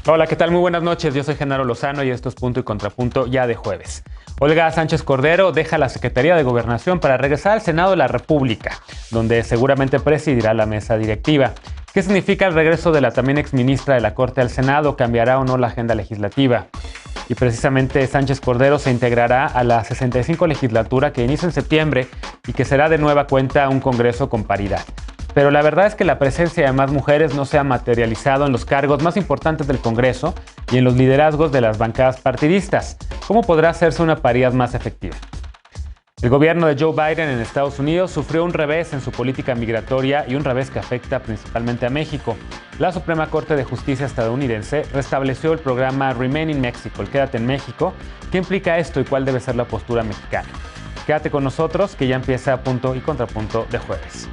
Hola, ¿qué tal? Muy buenas noches. Yo soy Genaro Lozano y esto es Punto y Contrapunto ya de jueves. Olga Sánchez Cordero deja la Secretaría de Gobernación para regresar al Senado de la República, donde seguramente presidirá la mesa directiva. ¿Qué significa el regreso de la también exministra de la Corte al Senado? ¿Cambiará o no la agenda legislativa? Y precisamente Sánchez Cordero se integrará a la 65 legislatura que inicia en septiembre y que será de nueva cuenta un Congreso con paridad. Pero la verdad es que la presencia de más mujeres no se ha materializado en los cargos más importantes del Congreso y en los liderazgos de las bancadas partidistas. ¿Cómo podrá hacerse una paridad más efectiva? El gobierno de Joe Biden en Estados Unidos sufrió un revés en su política migratoria y un revés que afecta principalmente a México. La Suprema Corte de Justicia estadounidense restableció el programa Remain in Mexico, el Quédate en México. ¿Qué implica esto y cuál debe ser la postura mexicana? Quédate con nosotros que ya empieza Punto y Contrapunto de jueves.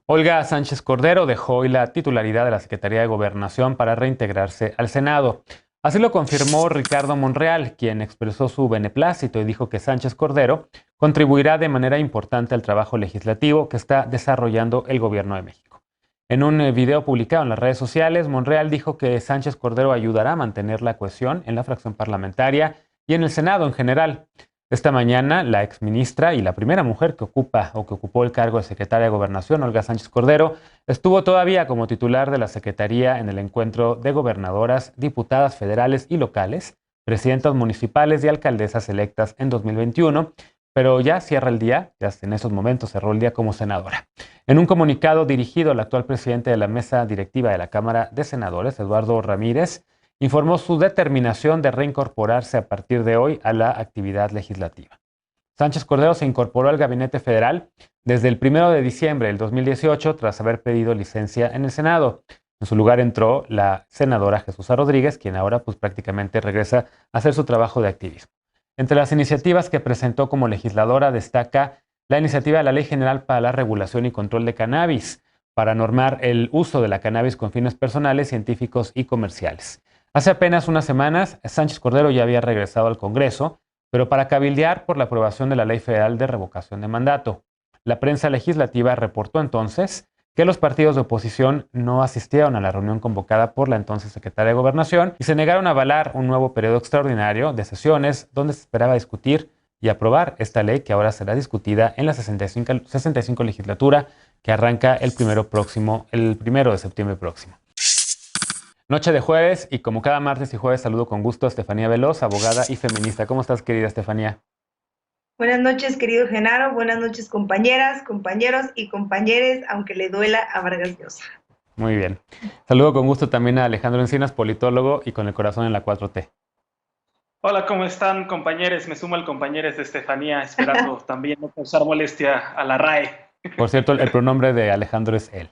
Olga Sánchez Cordero dejó hoy la titularidad de la Secretaría de Gobernación para reintegrarse al Senado. Así lo confirmó Ricardo Monreal, quien expresó su beneplácito y dijo que Sánchez Cordero contribuirá de manera importante al trabajo legislativo que está desarrollando el Gobierno de México. En un video publicado en las redes sociales, Monreal dijo que Sánchez Cordero ayudará a mantener la cohesión en la fracción parlamentaria y en el Senado en general. Esta mañana, la exministra y la primera mujer que ocupó el cargo de secretaria de Gobernación, Olga Sánchez Cordero, estuvo todavía como titular de la Secretaría en el encuentro de gobernadoras, diputadas federales y locales, presidentas municipales y alcaldesas electas en 2021, pero ya cierra el día, ya en esos momentos cerró el día como senadora. En un comunicado dirigido al actual presidente de la mesa directiva de la Cámara de Senadores, Eduardo Ramírez, informó su determinación de reincorporarse a partir de hoy a la actividad legislativa. Sánchez Cordero se incorporó al Gabinete Federal desde el 1 de diciembre del 2018 tras haber pedido licencia en el Senado. En su lugar entró la senadora Jesús Rodríguez, quien ahora prácticamente regresa a hacer su trabajo de activismo. Entre las iniciativas que presentó como legisladora destaca la iniciativa de la Ley General para la Regulación y Control de Cannabis, para normar el uso de la cannabis con fines personales, científicos y comerciales. Hace apenas unas semanas, Sánchez Cordero ya había regresado al Congreso, pero para cabildear por la aprobación de la Ley Federal de Revocación de Mandato. La prensa legislativa reportó entonces que los partidos de oposición no asistieron a la reunión convocada por la entonces secretaria de Gobernación y se negaron a avalar un nuevo periodo extraordinario de sesiones donde se esperaba discutir y aprobar esta ley que ahora será discutida en la 65 legislatura que arranca el 1 de septiembre próximo. Noche de jueves y como cada martes y jueves saludo con gusto a Estefanía Veloz, abogada y feminista. ¿Cómo estás, querida Estefanía? Buenas noches, querido Genaro. Buenas noches, compañeras, compañeros y compañeres, aunque le duela a Vargas Llosa. Muy bien. Saludo con gusto también a Alejandro Encinas, politólogo y con el corazón en la 4T. Hola, ¿cómo están, compañeros? Me sumo al compañeros de Estefanía, esperando también no causar molestia a la RAE. Por cierto, el pronombre de Alejandro es él.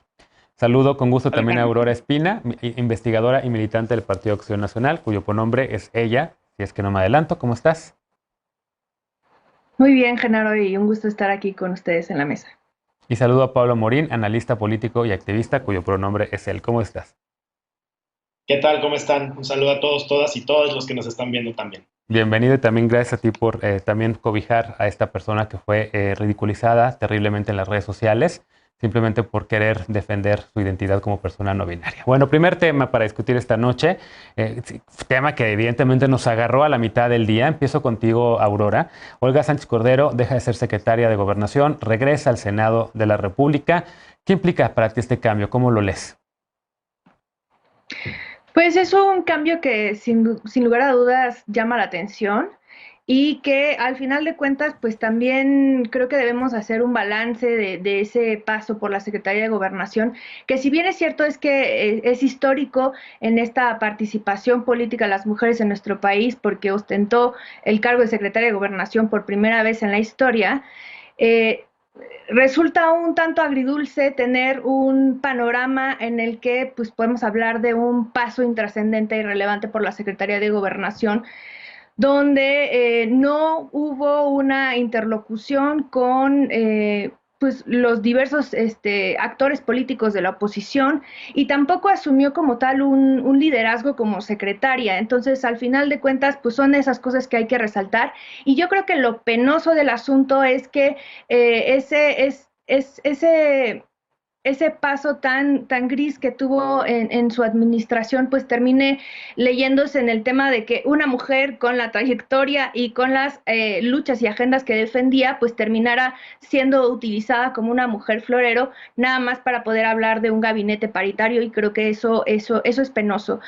Saludo con gusto también a Aurora Espina, investigadora y militante del Partido Acción Nacional, cuyo pronombre es ella, si es que no me adelanto. ¿Cómo estás? Muy bien, Genaro, y un gusto estar aquí con ustedes en la mesa. Y saludo a Pablo Morín, analista político y activista, cuyo pronombre es él. ¿Cómo estás? ¿Qué tal? ¿Cómo están? Un saludo a todos, todas y todos los que nos están viendo también. Bienvenido y también gracias a ti por también cobijar a esta persona que fue ridiculizada terriblemente en las redes sociales, simplemente por querer defender su identidad como persona no binaria. Bueno, primer tema para discutir esta noche, tema que evidentemente nos agarró a la mitad del día. Empiezo contigo, Aurora. Olga Sánchez Cordero deja de ser secretaria de Gobernación, regresa al Senado de la República. ¿Qué implica para ti este cambio? ¿Cómo lo lees? Pues es un cambio que sin lugar a dudas llama la atención y que al final de cuentas pues también creo que debemos hacer un balance de ese paso por la Secretaría de Gobernación, que si bien es cierto es que es histórico en esta participación política de las mujeres en nuestro país porque ostentó el cargo de Secretaria de Gobernación por primera vez en la historia, resulta un tanto agridulce tener un panorama en el que pues, podemos hablar de un paso intrascendente y relevante por la Secretaría de Gobernación, donde no hubo una interlocución con pues los diversos actores políticos de la oposición, y tampoco asumió como tal un liderazgo como secretaria. Entonces, al final de cuentas, pues son esas cosas que hay que resaltar. Y yo creo que lo penoso del asunto es que ese paso tan gris que tuvo en su administración, pues termine leyéndose en el tema de que una mujer con la trayectoria y con las luchas y agendas que defendía, pues terminara siendo utilizada como una mujer florero, nada más para poder hablar de un gabinete paritario, y creo que eso es penoso.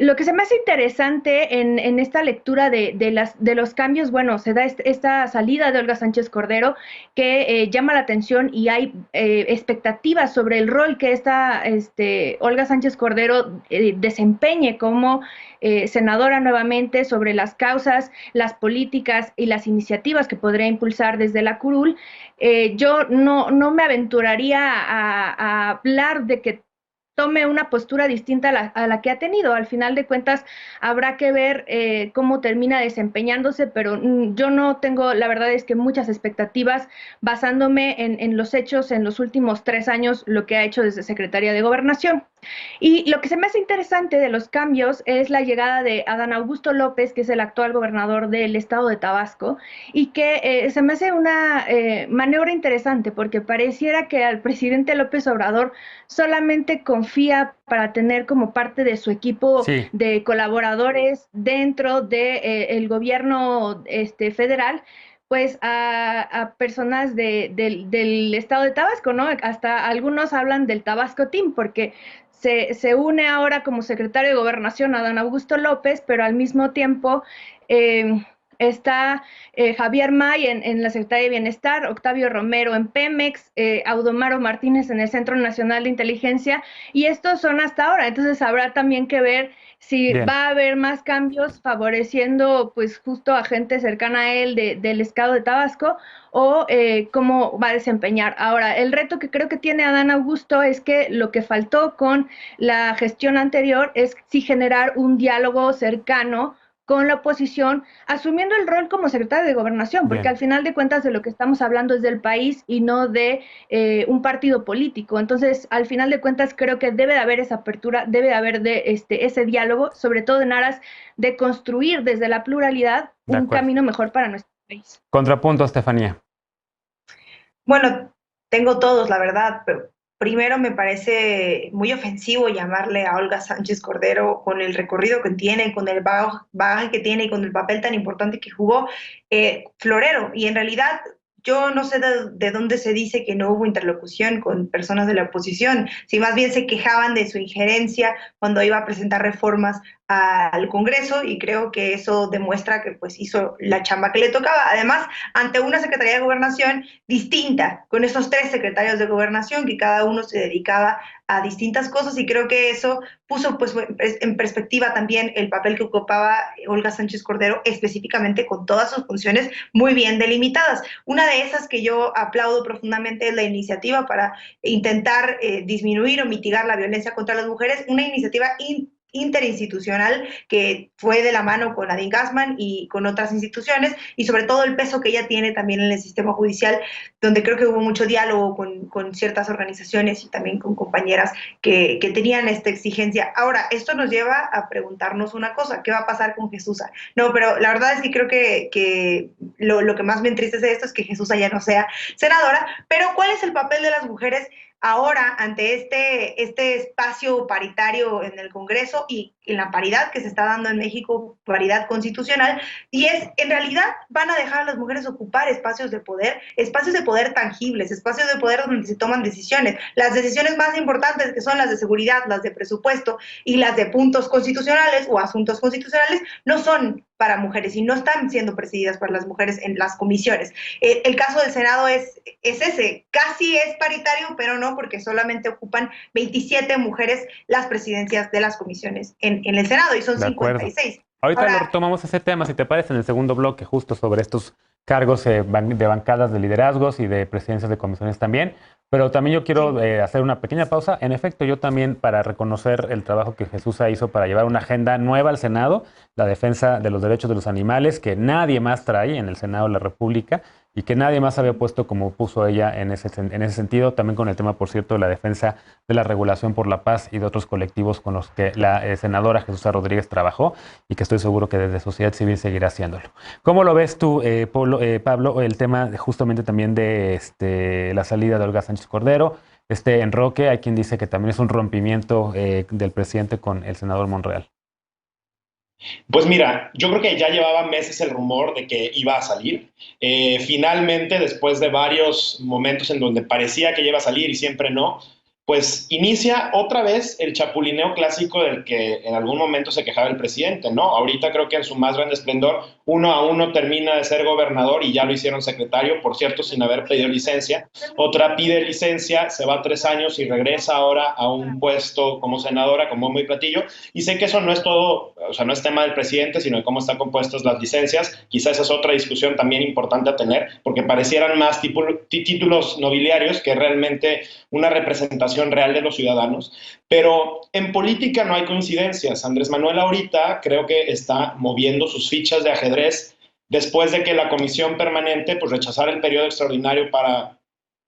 Lo que se me hace interesante en esta lectura de los cambios, bueno, se da esta salida de Olga Sánchez Cordero que llama la atención, y hay expectativas sobre el rol que esta Olga Sánchez Cordero desempeñe como senadora nuevamente, sobre las causas, las políticas y las iniciativas que podría impulsar desde la curul. Yo no me aventuraría a hablar de que tome una postura distinta a la que ha tenido. Al final de cuentas, habrá que ver cómo termina desempeñándose, pero yo no tengo, la verdad es que muchas expectativas, basándome en los hechos en los últimos 3 años, lo que ha hecho desde Secretaría de Gobernación. Y lo que se me hace interesante de los cambios es la llegada de Adán Augusto López, que es el actual gobernador del estado de Tabasco, y que se me hace una maniobra interesante, porque pareciera que al presidente López Obrador solamente confía para tener como parte de su equipo de colaboradores dentro del gobierno federal, pues a personas del estado de Tabasco, ¿no? Hasta algunos hablan del Tabasco Team, porque se une ahora como secretario de Gobernación a Adán Augusto López, pero al mismo tiempo está Javier May en la Secretaría de Bienestar, Octavio Romero en Pemex, Audomaro Martínez en el Centro Nacional de Inteligencia, y estos son hasta ahora. Entonces habrá también que ver si va a haber más cambios favoreciendo pues justo a gente cercana a él del estado de Tabasco, o cómo va a desempeñar. Ahora, el reto que creo que tiene Adán Augusto es que lo que faltó con la gestión anterior es sí generar un diálogo cercano con la oposición, asumiendo el rol como secretario de Gobernación, porque al final de cuentas de lo que estamos hablando es del país y no de un partido político. Entonces, al final de cuentas, creo que debe de haber esa apertura, debe de haber ese diálogo, sobre todo en aras de construir desde la pluralidad un camino mejor para nuestro país. Contrapunto, Estefanía. Bueno, tengo todos, la verdad, pero primero me parece muy ofensivo llamarle a Olga Sánchez Cordero, con el recorrido que tiene, con el bagaje que tiene y con el papel tan importante que jugó, florero. Y en realidad yo no sé de dónde se dice que no hubo interlocución con personas de la oposición, si más bien se quejaban de su injerencia cuando iba a presentar reformas al Congreso, y creo que eso demuestra que pues hizo la chamba que le tocaba, además ante una Secretaría de Gobernación distinta, con esos 3 secretarios de Gobernación que cada uno se dedicaba a distintas cosas, y creo que eso puso pues en perspectiva también el papel que ocupaba Olga Sánchez Cordero, específicamente con todas sus funciones muy bien delimitadas. Una de esas que yo aplaudo profundamente es la iniciativa para intentar disminuir o mitigar la violencia contra las mujeres, una iniciativa interinstitucional que fue de la mano con Nadine Gassmann y con otras instituciones, y sobre todo el peso que ella tiene también en el sistema judicial, donde creo que hubo mucho diálogo con ciertas organizaciones y también con compañeras que tenían esta exigencia. Ahora, esto nos lleva a preguntarnos una cosa: ¿qué va a pasar con Jesúsa? No, pero la verdad es que creo que lo que más me entristece de esto es que Jesúsa ya no sea senadora, pero ¿cuál es el papel de las mujeres ahora ante este espacio paritario en el Congreso y en la paridad que se está dando en México, paridad constitucional? Y en realidad van a dejar a las mujeres ocupar espacios de poder tangibles, espacios de poder donde se toman decisiones. Las decisiones más importantes, que son las de seguridad, las de presupuesto y las de puntos constitucionales o asuntos constitucionales, no son para mujeres y no están siendo presididas por las mujeres en las comisiones. El caso del Senado es ese, casi es paritario, pero no, porque solamente ocupan 27 mujeres las presidencias de las comisiones en el Senado, y son 56. Ahorita retomamos ese tema, si te parece, en el segundo bloque, justo sobre estos cargos de bancadas de liderazgos y de presidencias de comisiones también. Pero también yo quiero hacer una pequeña pausa. En efecto, yo también, para reconocer el trabajo que Jesúsa hizo para llevar una agenda nueva al Senado, la defensa de los derechos de los animales, que nadie más trae en el Senado de la República, y que nadie más había puesto como puso ella en ese sentido, también con el tema, por cierto, de la defensa de la regulación por la paz y de otros colectivos con los que la senadora Jesús Rodríguez trabajó y que estoy seguro que desde sociedad civil seguirá haciéndolo. ¿Cómo lo ves tú, Pablo, el tema justamente también de la salida de Olga Sánchez Cordero, este enroque? Hay quien dice que también es un rompimiento del presidente con el senador Monreal. Pues mira, yo creo que ya llevaba meses el rumor de que iba a salir. Finalmente, después de varios momentos en donde parecía que iba a salir y siempre no, pues inicia otra vez el chapulineo clásico del que en algún momento se quejaba el presidente, ¿no? Ahorita creo que en su más grande esplendor, 1 a 1 termina de ser gobernador y ya lo hicieron secretario, por cierto, sin haber pedido licencia. Otra pide licencia, se va 3 años y regresa ahora a un puesto como senadora, como muy platillo. Y sé que eso no es todo, o sea, no es tema del presidente, sino de cómo están compuestas las licencias. Quizás esa es otra discusión también importante a tener, porque parecieran más títulos nobiliarios que realmente una representación real de los ciudadanos. Pero en política no hay coincidencias. Andrés Manuel ahorita creo que está moviendo sus fichas de ajedrez después de que la comisión permanente pues rechazara el periodo extraordinario para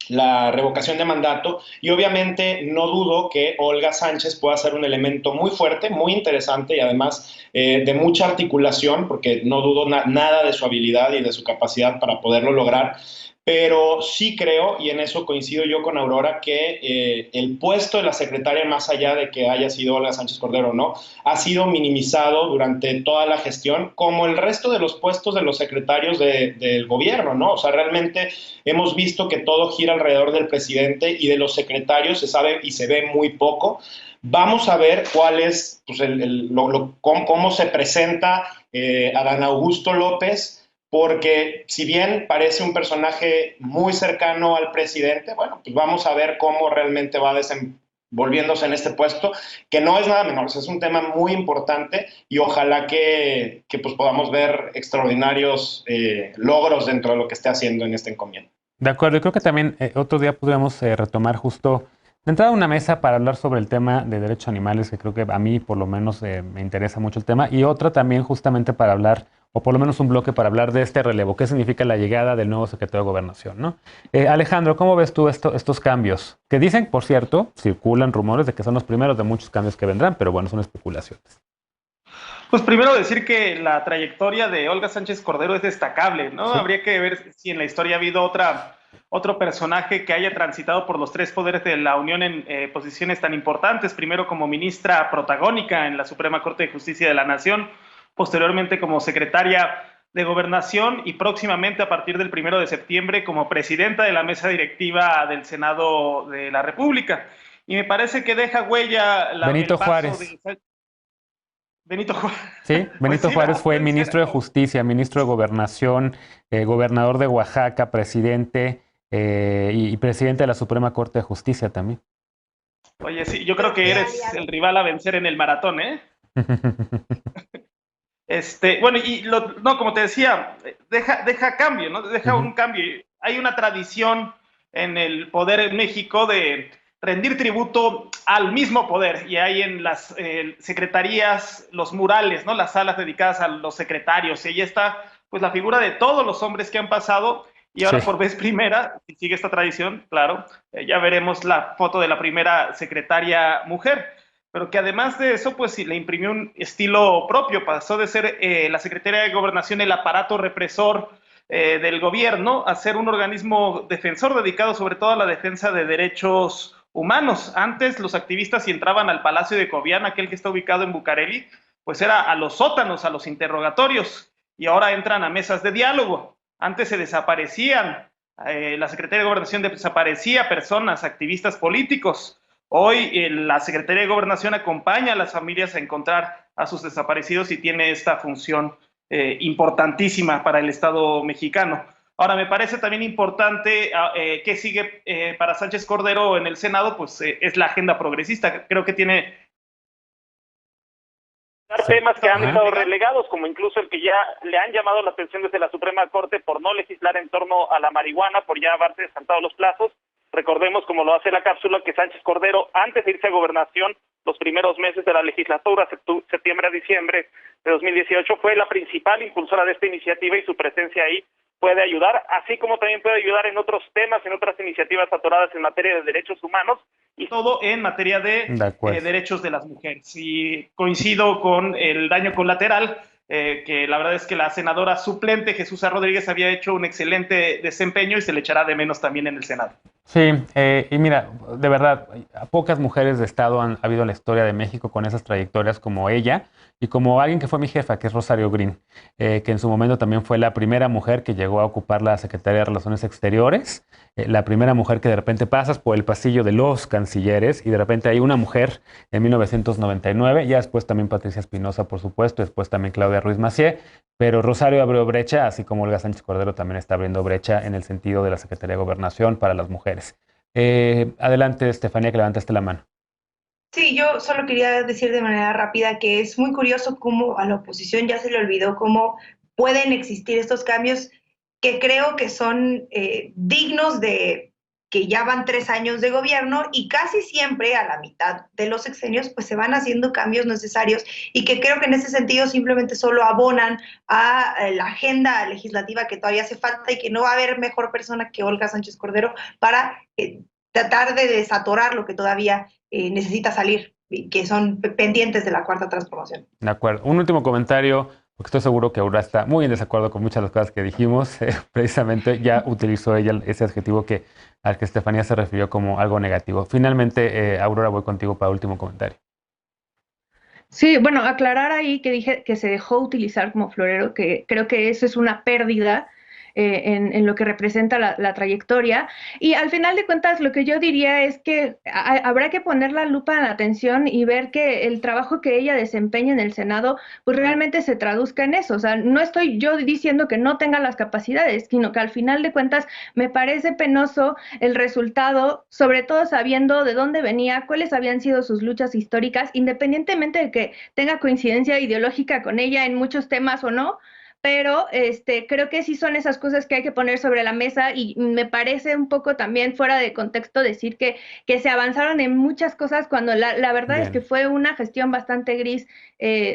la revocación de mandato, y obviamente no dudo que Olga Sánchez pueda ser un elemento muy fuerte, muy interesante y además de mucha articulación, porque no dudo nada de su habilidad y de su capacidad para poderlo lograr. Pero sí creo, y en eso coincido yo con Aurora, que el puesto de la secretaria, más allá de que haya sido Olga Sánchez Cordero o no, ha sido minimizado durante toda la gestión, como el resto de los puestos de los secretarios del gobierno, ¿no? O sea, realmente hemos visto que todo gira alrededor del presidente y de los secretarios se sabe y se ve muy poco. Vamos a ver cuál es, pues, cómo se presenta Adán Augusto López, porque si bien parece un personaje muy cercano al presidente, bueno, pues vamos a ver cómo realmente va desenvolviéndose en este puesto, que no es nada menor, es un tema muy importante y ojalá que pues podamos ver extraordinarios logros dentro de lo que esté haciendo en esta encomienda. De acuerdo, y creo que también otro día podríamos retomar justo de entrada una mesa para hablar sobre el tema de derechos animales, que creo que a mí por lo menos me interesa mucho el tema, y otra también justamente para hablar, o por lo menos un bloque para hablar de este relevo, qué significa la llegada del nuevo secretario de Gobernación, ¿no? Alejandro, ¿cómo ves tú estos cambios? Que dicen, por cierto, circulan rumores de que son los primeros de muchos cambios que vendrán, pero bueno, son especulaciones. Pues primero decir que la trayectoria de Olga Sánchez Cordero es destacable, ¿no? Sí. Habría que ver si en la historia ha habido otro personaje que haya transitado por los 3 poderes de la Unión en posiciones tan importantes, primero como ministra protagónica en la Suprema Corte de Justicia de la Nación, posteriormente como secretaria de Gobernación y próximamente a partir del 1 de septiembre como presidenta de la mesa directiva del Senado de la República. Y me parece que deja huella Benito Juárez. Benito Juárez. Sí, Benito pues Juárez fue ministro de Justicia, ministro de Gobernación, gobernador de Oaxaca, presidente y presidente de la Suprema Corte de Justicia también. Oye, sí, yo creo que eres el rival a vencer en el maratón, ¿eh? Bueno, y no, como te decía, deja cambio, ¿no? Deja un cambio. Hay una tradición en el poder en México de rendir tributo al mismo poder, y hay en las secretarías los murales, ¿no? Las salas dedicadas a los secretarios, y ahí está pues la figura de todos los hombres que han pasado, y ahora sí, por vez primera, si sigue esta tradición, claro, ya veremos la foto de la primera secretaria mujer, pero que además de eso, pues sí, le imprimió un estilo propio, pasó de ser la Secretaría de Gobernación el aparato represor del gobierno a ser un organismo defensor dedicado sobre todo a la defensa de derechos humanos. Antes los activistas, si entraban al Palacio de Cobián, aquel que está ubicado en Bucareli, pues era a los sótanos, a los interrogatorios, y ahora entran a mesas de diálogo. Antes se desaparecían, la Secretaría de Gobernación desaparecía personas, activistas políticos. Hoy la Secretaría de Gobernación acompaña a las familias a encontrar a sus desaparecidos y tiene esta función importantísima para el Estado mexicano. Ahora, me parece también importante que sigue para Sánchez Cordero en el Senado, pues es la agenda progresista. Creo que tiene temas que han estado relegados, como incluso el que ya le han llamado la atención desde la Suprema Corte por no legislar en torno a la marihuana, por ya haberse saltado los plazos. Recordemos, como lo hace la cápsula, que Sánchez Cordero, antes de irse a Gobernación, los primeros meses de la legislatura, septiembre a diciembre de 2018, fue la principal impulsora de esta iniciativa, y su presencia ahí puede ayudar, así como también puede ayudar en otros temas, en otras iniciativas atoradas en materia de derechos humanos y todo en materia de derechos de las mujeres. Y coincido con el daño colateral, que la verdad es que la senadora suplente Jesús Rodríguez había hecho un excelente desempeño y se le echará de menos también en el Senado. Sí, y mira, de verdad, pocas mujeres de Estado han habido en la historia de México con esas trayectorias como ella y como alguien que fue mi jefa, que es Rosario Green, que en su momento también fue la primera mujer que llegó a ocupar la Secretaría de Relaciones Exteriores, la primera mujer que de repente pasas por el pasillo de los cancilleres y de repente hay una mujer en 1999, ya después también Patricia Espinosa, por supuesto, después también Claudia Ruiz Massieu, pero Rosario abrió brecha, así como Olga Sánchez Cordero también está abriendo brecha en el sentido de la Secretaría de Gobernación para las mujeres. Adelante, Estefanía, que levantaste la mano. Sí, yo solo quería decir de manera rápida que es muy curioso cómo a la oposición ya se le olvidó cómo pueden existir estos cambios que creo que son dignos de que ya van 3 años de gobierno y casi siempre a la mitad de los sexenios pues se van haciendo cambios necesarios y que creo que en ese sentido simplemente solo abonan a la agenda legislativa que todavía hace falta y que no va a haber mejor persona que Olga Sánchez Cordero para tratar de desatorar lo que todavía necesita salir, que son pendientes de la Cuarta Transformación. De acuerdo. Un último comentario, porque estoy seguro que Aurora está muy en desacuerdo con muchas de las cosas que dijimos. Precisamente ya utilizó ella ese adjetivo al que Estefanía se refirió como algo negativo. Finalmente, Aurora, voy contigo para el último comentario. Sí, bueno, aclarar ahí que dije que se dejó utilizar como florero, que creo que eso es una pérdida en lo que representa la trayectoria. Y al final de cuentas, lo que yo diría es que habrá que poner la lupa en la atención y ver que el trabajo que ella desempeña en el Senado, pues realmente se traduzca en eso. O sea, no estoy yo diciendo que no tenga las capacidades, sino que al final de cuentas me parece penoso el resultado, sobre todo sabiendo de dónde venía, cuáles habían sido sus luchas históricas, independientemente de que tenga coincidencia ideológica con ella en muchos temas o no. Pero creo que sí son esas cosas que hay que poner sobre la mesa y me parece un poco también fuera de contexto decir que se avanzaron en muchas cosas cuando la verdad es que fue una gestión bastante gris,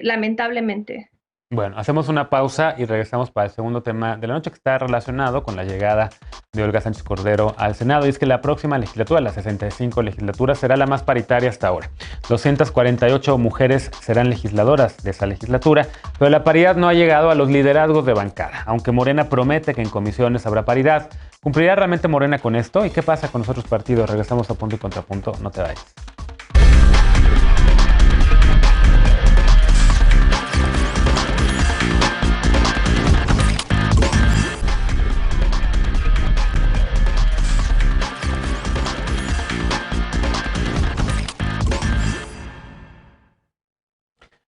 lamentablemente. Bueno, hacemos una pausa y regresamos para el segundo tema de la noche que está relacionado con la llegada de Olga Sánchez Cordero al Senado. Y es que la próxima legislatura, la 65 legislatura, será la más paritaria hasta ahora. 248 mujeres serán legisladoras de esa legislatura, pero la paridad no ha llegado a los liderazgos de bancada. Aunque Morena promete que en comisiones habrá paridad, ¿cumplirá realmente Morena con esto? ¿Y qué pasa con los otros partidos? Regresamos a Punto y Contrapunto. No te vayas.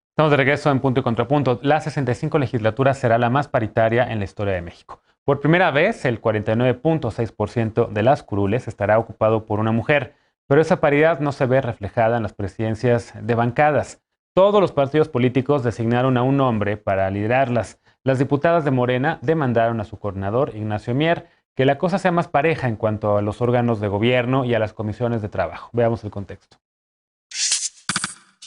Estamos de regreso en Punto y Contrapunto. La 65 legislatura será la más paritaria en la historia de México. Por primera vez, el 49.6% de las curules estará ocupado por una mujer, pero esa paridad no se ve reflejada en las presidencias de bancadas. Todos los partidos políticos designaron a un hombre para liderarlas. Las diputadas de Morena demandaron a su coordinador, Ignacio Mier, que la cosa sea más pareja en cuanto a los órganos de gobierno y a las comisiones de trabajo. Veamos el contexto.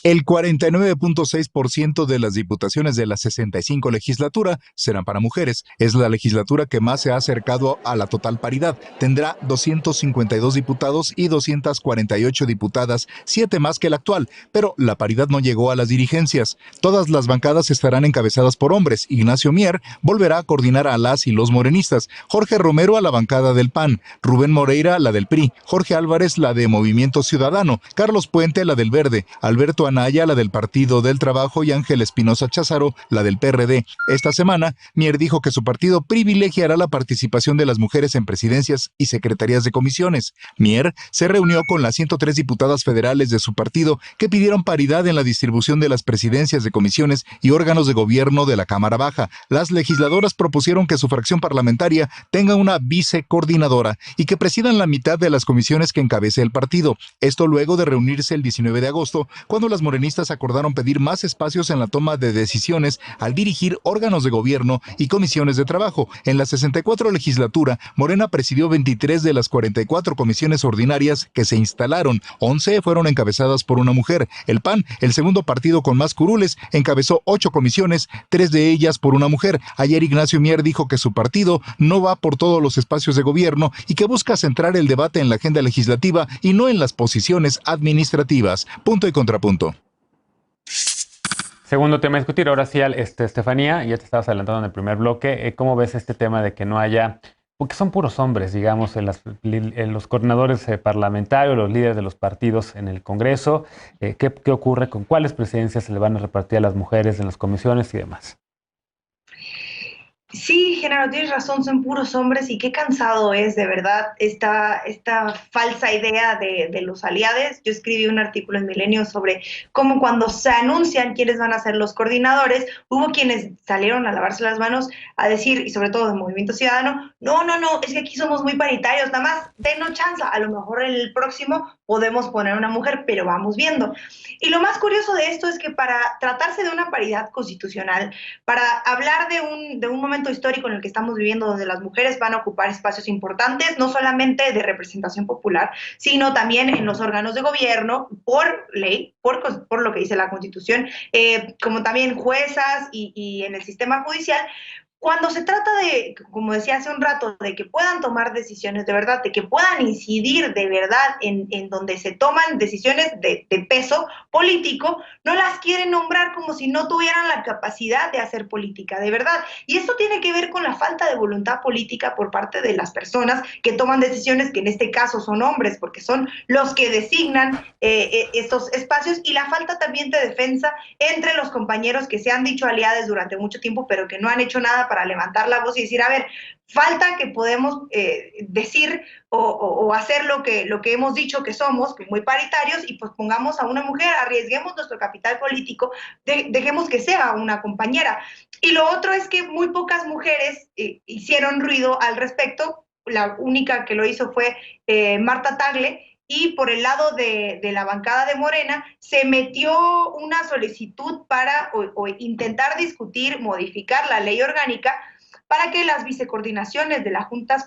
El 49.6% de las diputaciones de la 65 legislatura serán para mujeres. Es la legislatura que más se ha acercado a la total paridad. Tendrá 252 diputados y 248 diputadas, 7 más que la actual, pero la paridad no llegó a las dirigencias. Todas las bancadas estarán encabezadas por hombres. Ignacio Mier volverá a coordinar a las y los morenistas. Jorge Romero a la bancada del PAN, Rubén Moreira la del PRI, Jorge Álvarez la de Movimiento Ciudadano, Carlos Puente la del Verde, Alberto Anaya la del Partido del Trabajo y Ángel Espinosa Cházaro la del PRD. Esta semana, Mier dijo que su partido privilegiará la participación de las mujeres en presidencias y secretarías de comisiones. Mier se reunió con las 103 diputadas federales de su partido que pidieron paridad en la distribución de las presidencias de comisiones y órganos de gobierno de la Cámara Baja. Las legisladoras propusieron que su fracción parlamentaria tenga una vicecoordinadora y que presidan la mitad de las comisiones que encabece el partido. Esto luego de reunirse el 19 de agosto, cuando las las morenistas acordaron pedir más espacios en la toma de decisiones al dirigir órganos de gobierno y comisiones de trabajo. En la 64 legislatura, Morena presidió 23 de las 44 comisiones ordinarias que se instalaron. 11 fueron encabezadas por una mujer. El PAN, el segundo partido con más curules, encabezó 8 comisiones, 3 de ellas por una mujer. Ayer Ignacio Mier dijo que su partido no va por todos los espacios de gobierno y que busca centrar el debate en la agenda legislativa y no en las posiciones administrativas. Punto y contrapunto. Segundo tema a discutir, ahora sí, Estefanía, ya te estabas adelantando en el primer bloque, ¿cómo ves este tema de que no haya, porque son puros hombres, digamos, en los coordinadores parlamentarios, los líderes de los partidos en el Congreso? ¿Qué ocurre con cuáles presidencias se le van a repartir a las mujeres en las comisiones y demás? Sí, Genaro, tienes razón, son puros hombres y qué cansado es de verdad esta falsa idea de los aliados. Yo escribí un artículo en Milenio sobre cómo cuando se anuncian quiénes van a ser los coordinadores, hubo quienes salieron a lavarse las manos a decir, y sobre todo del Movimiento Ciudadano, no, es que aquí somos muy paritarios, nada más denos chance, a lo mejor en el próximo podemos poner una mujer, pero vamos viendo. Y lo más curioso de esto es que para tratarse de una paridad constitucional, para hablar de un momento histórico en el que estamos viviendo, donde las mujeres van a ocupar espacios importantes, no solamente de representación popular, sino también en los órganos de gobierno, por ley, por lo que dice la Constitución, como también juezas y en el sistema judicial. Cuando se trata de, como decía hace un rato, de que puedan tomar decisiones de verdad, de que puedan incidir de verdad en donde se toman decisiones de peso político, no las quieren nombrar como si no tuvieran la capacidad de hacer política de verdad. Y esto tiene que ver con la falta de voluntad política por parte de las personas que toman decisiones, que en este caso son hombres, porque son los que designan estos espacios, y la falta también de defensa entre los compañeros que se han dicho aliados durante mucho tiempo, pero que no han hecho nada para levantar la voz y decir, a ver, falta que podemos decir o hacer lo que hemos dicho que somos, que muy paritarios, y pues pongamos a una mujer, arriesguemos nuestro capital político, dejemos que sea una compañera. Y lo otro es que muy pocas mujeres hicieron ruido al respecto. La única que lo hizo fue Marta Tagle, y por el lado de la bancada de Morena se metió una solicitud para o intentar discutir, modificar la ley orgánica para que las vicecoordinaciones de las juntas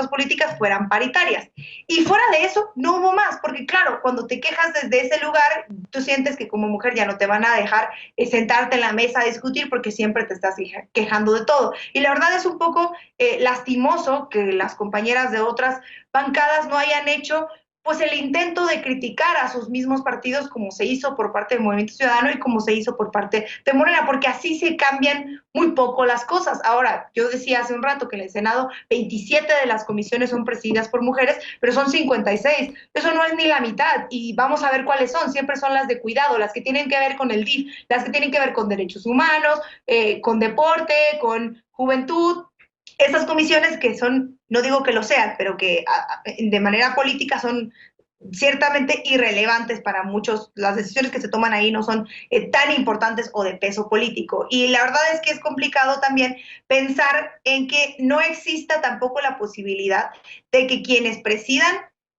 políticas fueran paritarias. Y fuera de eso, no hubo más, porque claro, cuando te quejas desde ese lugar, tú sientes que como mujer ya no te van a dejar sentarte en la mesa a discutir porque siempre te estás quejando de todo. Y la verdad es un poco lastimoso que las compañeras de otras bancadas no hayan hecho pues el intento de criticar a sus mismos partidos, como se hizo por parte del Movimiento Ciudadano y como se hizo por parte de Morena, porque así se cambian muy poco las cosas. Ahora, yo decía hace un rato que en el Senado 27 de las comisiones son presididas por mujeres, pero son 56. Eso no es ni la mitad, y vamos a ver cuáles son. Siempre son las de cuidado, las que tienen que ver con el DIF, las que tienen que ver con derechos humanos, con deporte, con juventud. Esas comisiones que son, no digo que lo sean, pero que de manera política son ciertamente irrelevantes para muchos. Las decisiones que se toman ahí no son tan importantes o de peso político. Y la verdad es que es complicado también pensar en que no exista tampoco la posibilidad de que quienes presidan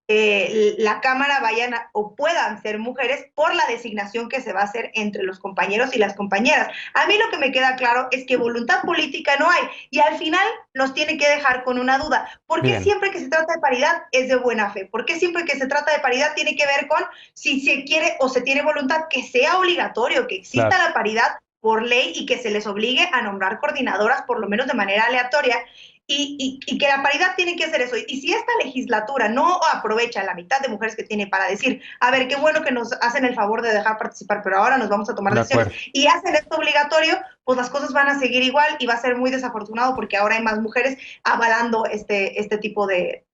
la Cámara vayan o puedan ser mujeres por la designación que se va a hacer entre los compañeros y las compañeras. A mí lo que me queda claro es que voluntad política no hay, y al final nos tiene que dejar con una duda. ¿Por qué siempre que se trata de paridad es de buena fe? ¿Por qué siempre que se trata de paridad tiene que ver con si se quiere o se tiene voluntad que sea obligatorio, que exista la paridad por ley y que se les obligue a nombrar coordinadoras por lo menos de manera aleatoria? Y que la paridad tiene que hacer eso. Y si esta legislatura no aprovecha la mitad de mujeres que tiene para decir, a ver, qué bueno que nos hacen el favor de dejar participar, pero ahora nos vamos a tomar decisiones, y hacen esto obligatorio, pues las cosas van a seguir igual y va a ser muy desafortunado, porque ahora hay más mujeres avalando este tipo de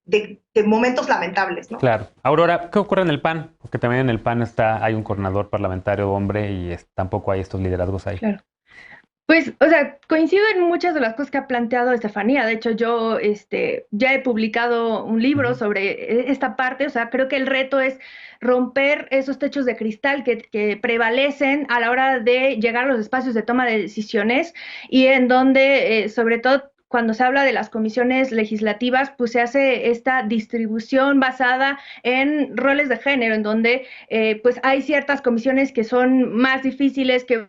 momentos lamentables, ¿no? Claro. Aurora, ¿qué ocurre en el PAN? Porque también en el PAN hay un coordinador parlamentario hombre y tampoco hay estos liderazgos ahí. Claro. Pues, o sea, coincido en muchas de las cosas que ha planteado Estefanía. De hecho, yo ya he publicado un libro sobre esta parte. O sea, creo que el reto es romper esos techos de cristal que prevalecen a la hora de llegar a los espacios de toma de decisiones, y en donde, sobre todo, cuando se habla de las comisiones legislativas, pues se hace esta distribución basada en roles de género, en donde pues hay ciertas comisiones que son más difíciles que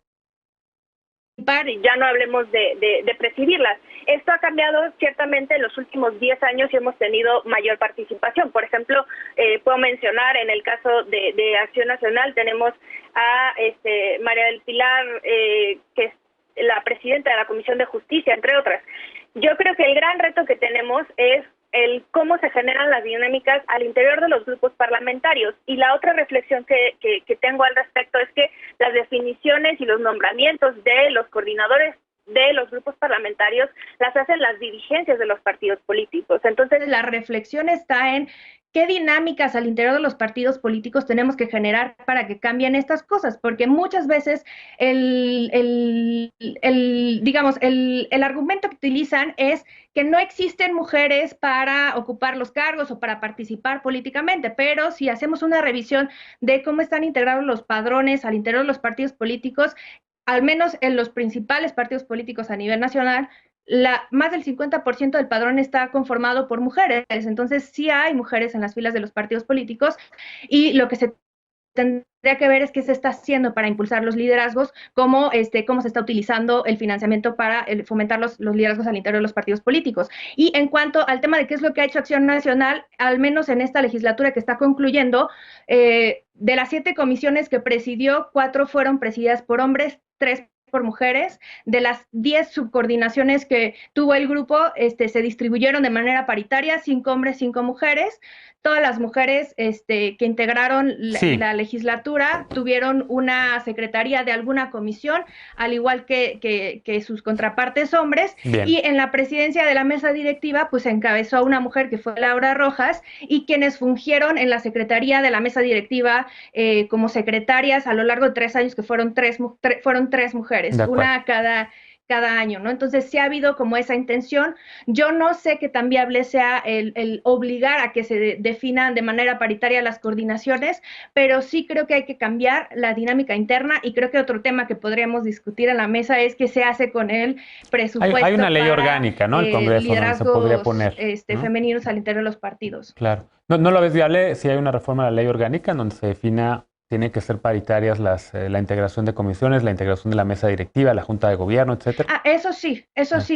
y ya no hablemos de presidirlas. Esto ha cambiado ciertamente en los últimos 10 años y hemos tenido mayor participación. Por ejemplo, puedo mencionar en el caso de Acción Nacional, tenemos a María del Pilar, que es la presidenta de la Comisión de Justicia, entre otras. Yo creo que el gran reto que tenemos es el cómo se generan las dinámicas al interior de los grupos parlamentarios. Y la otra reflexión que tengo al respecto es que las definiciones y los nombramientos de los coordinadores de los grupos parlamentarios las hacen las dirigencias de los partidos políticos. Entonces, la reflexión está en qué dinámicas al interior de los partidos políticos tenemos que generar para que cambien estas cosas, porque muchas veces el argumento que utilizan es que no existen mujeres para ocupar los cargos o para participar políticamente, pero si hacemos una revisión de cómo están integrados los padrones al interior de los partidos políticos, al menos en los principales partidos políticos a nivel nacional, más del 50% del padrón está conformado por mujeres. Entonces sí hay mujeres en las filas de los partidos políticos, y lo que se tendría que ver es qué se está haciendo para impulsar los liderazgos, cómo se está utilizando el financiamiento para fomentar los liderazgos al interior de los partidos políticos. Y en cuanto al tema de qué es lo que ha hecho Acción Nacional, al menos en esta legislatura que está concluyendo, de las 7 comisiones que presidió, 4 fueron presididas por hombres, 3 por mujeres. De las 10 subcoordinaciones que tuvo el grupo, se distribuyeron de manera paritaria, 5 hombres, 5 mujeres. Todas las mujeres que integraron la legislatura tuvieron una secretaría de alguna comisión, al igual que sus contrapartes hombres. Bien. Y en la presidencia de la mesa directiva, pues encabezó a una mujer que fue Laura Rojas, y quienes fungieron en la secretaría de la mesa directiva como secretarias a lo largo de 3 años, que fueron tres mujeres, una cada año, ¿no? Entonces sí ha habido como esa intención. Yo no sé qué tan viable sea el obligar a que se definan de manera paritaria las coordinaciones, pero sí creo que hay que cambiar la dinámica interna, y creo que otro tema que podríamos discutir en la mesa es qué se hace con el presupuesto. Hay una ley orgánica, ¿no? El Congreso donde se podría poner, ¿no? Femeninos al interior de los partidos. Claro. ¿No lo ves viable si hay una reforma de la ley orgánica en donde se defina tienen que ser paritarias la integración de comisiones, la integración de la mesa directiva, la junta de gobierno, etcétera? Eso sí,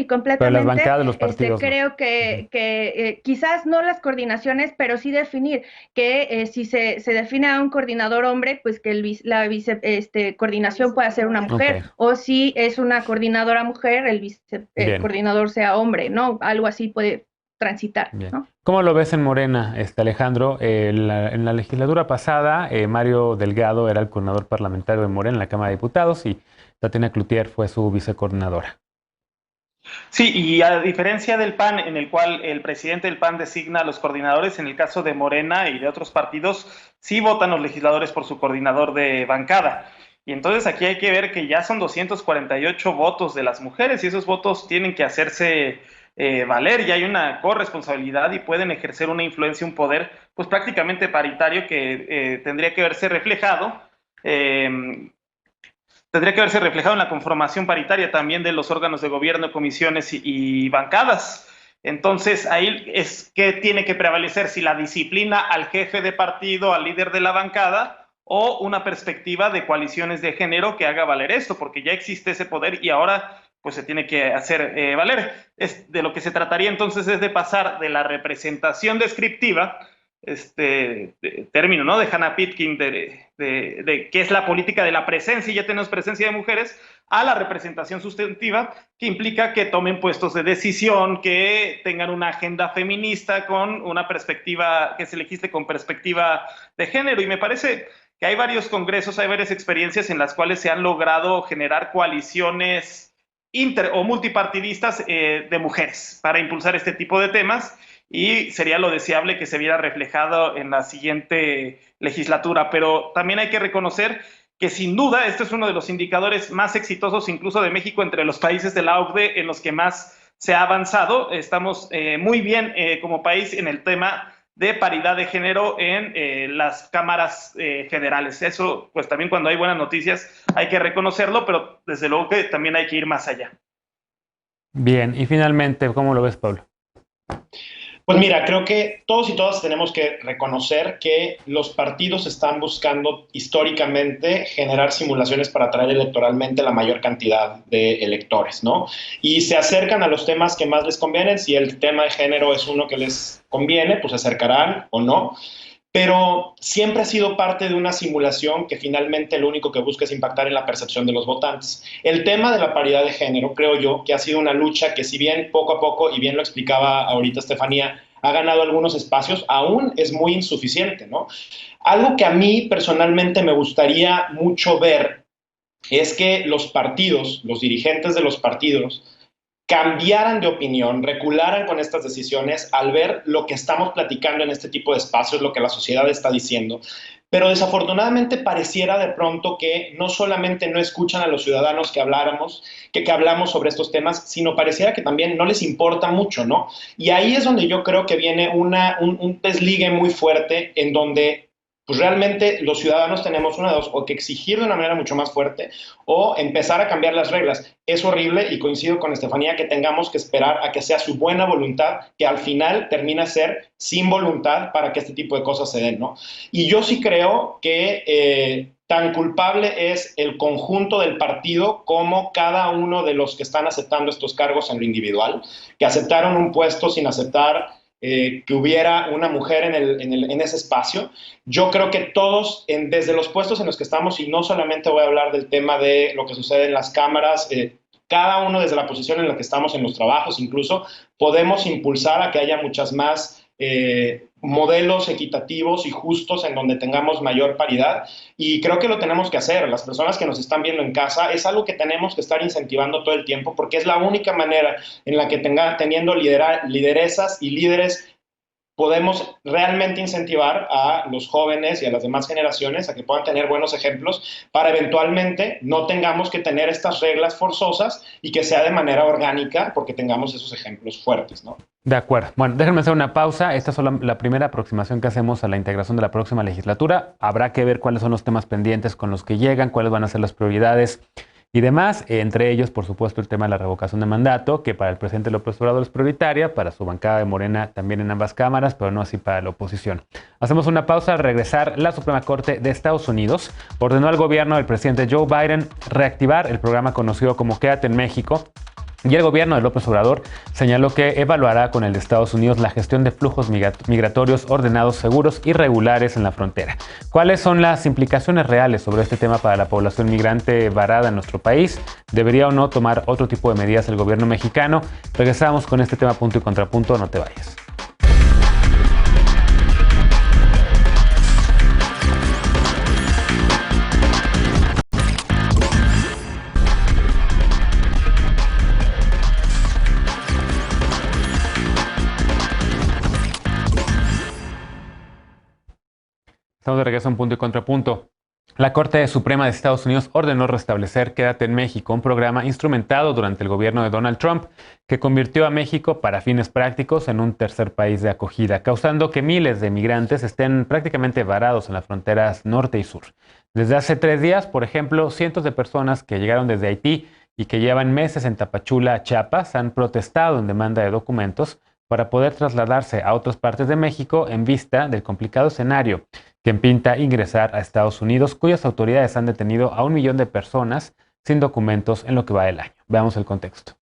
completamente. Pero las bancadas de los partidos. Creo que quizás no las coordinaciones, pero sí definir que si se define a un coordinador hombre, pues que la coordinación pueda ser una mujer, o si es una coordinadora mujer, el coordinador sea hombre, ¿no? Algo así puede transitar, ¿no? ¿Cómo lo ves en Morena, Alejandro? En la legislatura pasada, Mario Delgado era el coordinador parlamentario de Morena en la Cámara de Diputados y Tatiana Cloutier fue su vicecoordinadora. Sí, y a diferencia del PAN, en el cual el presidente del PAN designa a los coordinadores, en el caso de Morena y de otros partidos, sí votan los legisladores por su coordinador de bancada. Y entonces aquí hay que ver que ya son 248 votos de las mujeres, y esos votos tienen que hacerse valer, y hay una corresponsabilidad y pueden ejercer una influencia, un poder pues prácticamente paritario que tendría que verse reflejado en la conformación paritaria también de los órganos de gobierno, comisiones y bancadas. Entonces ahí es que tiene que prevalecer, si la disciplina al jefe de partido, al líder de la bancada, o una perspectiva de coaliciones de género que haga valer esto, porque ya existe ese poder y ahora pues se tiene que hacer valer. De lo que se trataría entonces es de pasar de la representación descriptiva, término, ¿no?, de Hannah Pitkin, de que es la política de la presencia, y ya tenemos presencia de mujeres, a la representación sustantiva, que implica que tomen puestos de decisión, que tengan una agenda feminista con una perspectiva, que se legisle con perspectiva de género. Y me parece que hay varios congresos, hay varias experiencias en las cuales se han logrado generar coaliciones o multipartidistas de mujeres para impulsar este tipo de temas, y sería lo deseable que se viera reflejado en la siguiente legislatura. Pero también hay que reconocer que sin duda este es uno de los indicadores más exitosos incluso de México entre los países de la OCDE en los que más se ha avanzado. Estamos muy bien como país en el tema de paridad de género en las cámaras federales. Eso, pues también cuando hay buenas noticias hay que reconocerlo, pero desde luego que también hay que ir más allá. Bien, y finalmente, ¿cómo lo ves, Pablo? Pues mira, creo que todos y todas tenemos que reconocer que los partidos están buscando históricamente generar simulaciones para atraer electoralmente la mayor cantidad de electores, ¿no? Y se acercan a los temas que más les convienen. Si el tema de género es uno que les conviene, pues se acercarán o no. Pero siempre ha sido parte de una simulación que finalmente lo único que busca es impactar en la percepción de los votantes. El tema de la paridad de género, creo yo, que ha sido una lucha que si bien poco a poco, y bien lo explicaba ahorita Estefanía, ha ganado algunos espacios, aún es muy insuficiente, ¿no? Algo que a mí personalmente me gustaría mucho ver es que los partidos, los dirigentes de los partidos, cambiaran de opinión, recularan con estas decisiones al ver lo que estamos platicando en este tipo de espacios, lo que la sociedad está diciendo. Pero desafortunadamente pareciera de pronto que no solamente no escuchan a los ciudadanos que hablamos sobre estos temas, sino pareciera que también no les importa mucho, ¿no? Y ahí es donde yo creo que viene un desligue muy fuerte en donde pues realmente los ciudadanos tenemos una de dos, o que exigir de una manera mucho más fuerte o empezar a cambiar las reglas. Es horrible y coincido con Estefanía que tengamos que esperar a que sea su buena voluntad, que al final termina ser sin voluntad para que este tipo de cosas se den, ¿no? Y yo sí creo que tan culpable es el conjunto del partido como cada uno de los que están aceptando estos cargos en lo individual, que aceptaron un puesto sin aceptar que hubiera una mujer en ese espacio. Yo creo que todos, desde los puestos en los que estamos, y no solamente voy a hablar del tema de lo que sucede en las cámaras, cada uno desde la posición en la que estamos en los trabajos, incluso podemos impulsar a que haya muchas más modelos equitativos y justos en donde tengamos mayor paridad, y creo que lo tenemos que hacer. Las personas que nos están viendo en casa, es algo que tenemos que estar incentivando todo el tiempo, porque es la única manera en la que teniendo lideresas y líderes podemos realmente incentivar a los jóvenes y a las demás generaciones a que puedan tener buenos ejemplos para eventualmente no tengamos que tener estas reglas forzosas y que sea de manera orgánica porque tengamos esos ejemplos fuertes, ¿no? De acuerdo. Bueno, déjenme hacer una pausa. Esta es la primera aproximación que hacemos a la integración de la próxima legislatura. Habrá que ver cuáles son los temas pendientes con los que llegan, cuáles van a ser las prioridades y demás, entre ellos, por supuesto, el tema de la revocación de mandato, que para el presidente López Obrador es prioritaria, para su bancada de Morena también en ambas cámaras, pero no así para la oposición. Hacemos una pausa. Al regresar, la Suprema Corte de Estados Unidos ordenó al gobierno del presidente Joe Biden reactivar el programa conocido como Quédate en México, y el gobierno de López Obrador señaló que evaluará con el de Estados Unidos la gestión de flujos migratorios ordenados, seguros y regulares en la frontera. ¿Cuáles son las implicaciones reales sobre este tema para la población migrante varada en nuestro país? ¿Debería o no tomar otro tipo de medidas el gobierno mexicano? Regresamos con este tema punto y contrapunto, no te vayas. Estamos de regreso en Punto y Contrapunto. La Corte Suprema de Estados Unidos ordenó restablecer Quédate en México, un programa instrumentado durante el gobierno de Donald Trump que convirtió a México para fines prácticos en un tercer país de acogida, causando que miles de migrantes estén prácticamente varados en las fronteras norte y sur. Desde hace 3 días, por ejemplo, cientos de personas que llegaron desde Haití y que llevan meses en Tapachula, Chiapas, han protestado en demanda de documentos para poder trasladarse a otras partes de México en vista del complicado escenario que pinta ingresar a Estados Unidos, cuyas autoridades han detenido a 1 millón de personas sin documentos en lo que va del año. Veamos el contexto.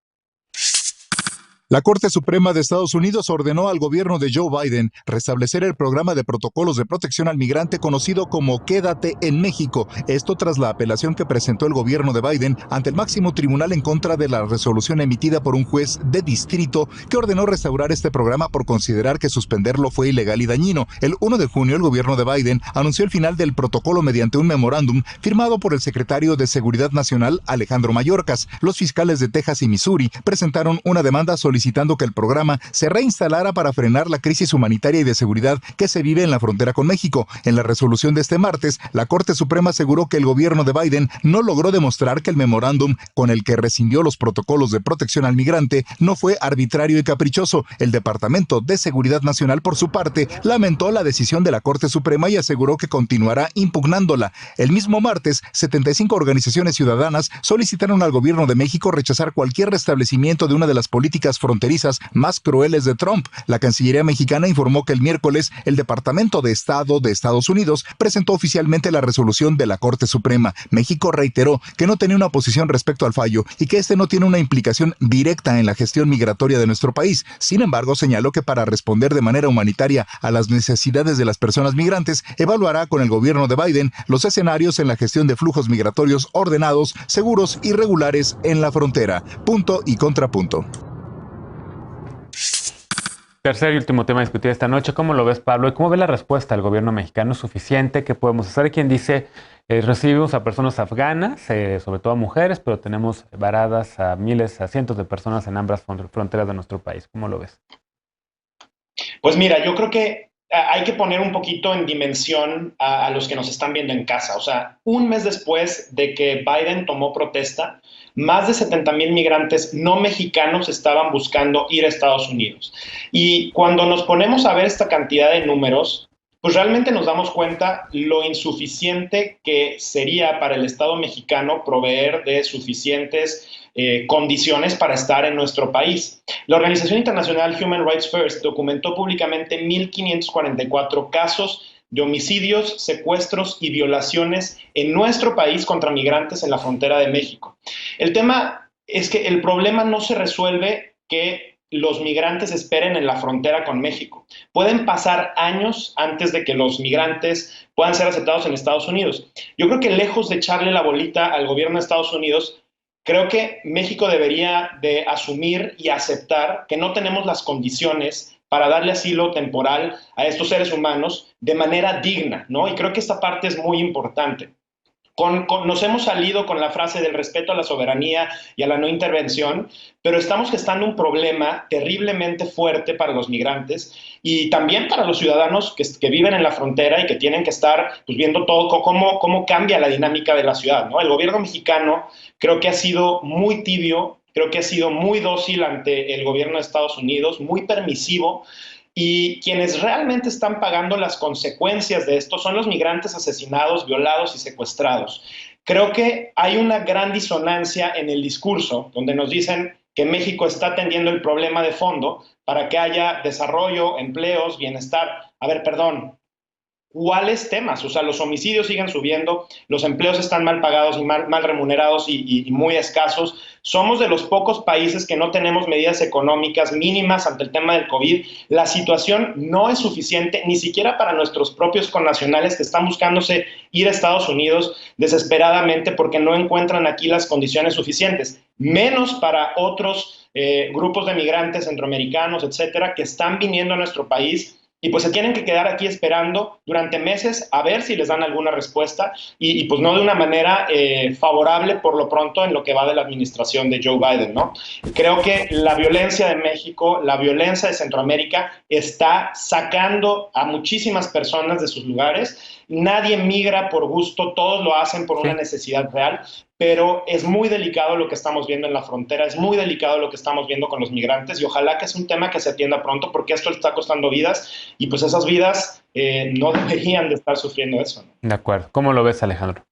La Corte Suprema de Estados Unidos ordenó al gobierno de Joe Biden restablecer el programa de protocolos de protección al migrante conocido como Quédate en México. Esto tras la apelación que presentó el gobierno de Biden ante el máximo tribunal en contra de la resolución emitida por un juez de distrito que ordenó restaurar este programa por considerar que suspenderlo fue ilegal y dañino. El 1 de junio, el gobierno de Biden anunció el final del protocolo mediante un memorándum firmado por el secretario de Seguridad Nacional, Alejandro Mayorkas. Los fiscales de Texas y Missouri presentaron una demanda solicitando solicitando que el programa se reinstalara para frenar la crisis humanitaria y de seguridad que se vive en la frontera con México. En la resolución de este martes, la Corte Suprema aseguró que el gobierno de Biden no logró demostrar que el memorándum con el que rescindió los protocolos de protección al migrante no fue arbitrario y caprichoso. El Departamento de Seguridad Nacional, por su parte, lamentó la decisión de la Corte Suprema y aseguró que continuará impugnándola. El mismo martes, 75 organizaciones ciudadanas solicitaron al gobierno de México rechazar cualquier restablecimiento de una de las políticas fronterizas más crueles de Trump. La Cancillería mexicana informó que el miércoles el Departamento de Estado de Estados Unidos presentó oficialmente la resolución de la Corte Suprema. México reiteró que no tenía una posición respecto al fallo y que este no tiene una implicación directa en la gestión migratoria de nuestro país. Sin embargo, señaló que para responder de manera humanitaria a las necesidades de las personas migrantes, evaluará con el gobierno de Biden los escenarios en la gestión de flujos migratorios ordenados, seguros y regulares en la frontera. Punto y contrapunto. Tercer y último tema a discutir esta noche. ¿Cómo lo ves, Pablo? ¿Y cómo ve la respuesta del gobierno mexicano? ¿Es suficiente? ¿Qué podemos hacer? Hay quien dice, recibimos a personas afganas, sobre todo a mujeres, pero tenemos varadas a miles, a cientos de personas en ambas fronteras de nuestro país. ¿Cómo lo ves? Pues mira, yo creo que hay que poner un poquito en dimensión a los que nos están viendo en casa. O sea, un mes después de que Biden tomó protesta, más de 70,000 migrantes no mexicanos estaban buscando ir a Estados Unidos. Y cuando nos ponemos a ver esta cantidad de números, pues realmente nos damos cuenta lo insuficiente que sería para el Estado mexicano proveer de suficientes condiciones para estar en nuestro país. La organización internacional Human Rights First documentó públicamente 1,544 casos de homicidios, secuestros y violaciones en nuestro país contra migrantes en la frontera de México. El tema es que el problema no se resuelve que los migrantes esperen en la frontera con México. Pueden pasar años antes de que los migrantes puedan ser aceptados en Estados Unidos. Yo creo que lejos de echarle la bolita al gobierno de Estados Unidos, creo que México debería de asumir y aceptar que no tenemos las condiciones para darle asilo temporal a estos seres humanos de manera digna, ¿no? Y creo que esta parte es muy importante. Nos hemos salido con la frase del respeto a la soberanía y a la no intervención, pero estamos gestando un problema terriblemente fuerte para los migrantes y también para los ciudadanos que viven en la frontera y que tienen que estar pues, viendo todo cómo cambia la dinámica de la ciudad, ¿no? El gobierno mexicano creo que ha sido muy tibio, creo que ha sido muy dócil ante el gobierno de Estados Unidos, muy permisivo. Y quienes realmente están pagando las consecuencias de esto son los migrantes asesinados, violados y secuestrados. Creo que hay una gran disonancia en el discurso, donde nos dicen que México está atendiendo el problema de fondo para que haya desarrollo, empleos, bienestar. A ver, perdón, ¿cuáles temas? O sea, los homicidios siguen subiendo, los empleos están mal pagados y mal remunerados y muy escasos. Somos de los pocos países que no tenemos medidas económicas mínimas ante el tema del COVID. La situación no es suficiente ni siquiera para nuestros propios connacionales que están buscándose ir a Estados Unidos desesperadamente porque no encuentran aquí las condiciones suficientes, menos para otros grupos de migrantes centroamericanos, etcétera, que están viniendo a nuestro país. Y pues se tienen que quedar aquí esperando durante meses a ver si les dan alguna respuesta y pues no de una manera favorable por lo pronto en lo que va de la administración de Joe Biden, ¿no? Creo que la violencia de México, la violencia de Centroamérica está sacando a muchísimas personas de sus lugares. Nadie migra por gusto, todos lo hacen por una necesidad real, pero es muy delicado lo que estamos viendo en la frontera, es muy delicado lo que estamos viendo con los migrantes y ojalá que es un tema que se atienda pronto porque esto le está costando vidas y pues esas vidas no deberían de estar sufriendo eso, ¿no? De acuerdo. ¿Cómo lo ves, Alejandro?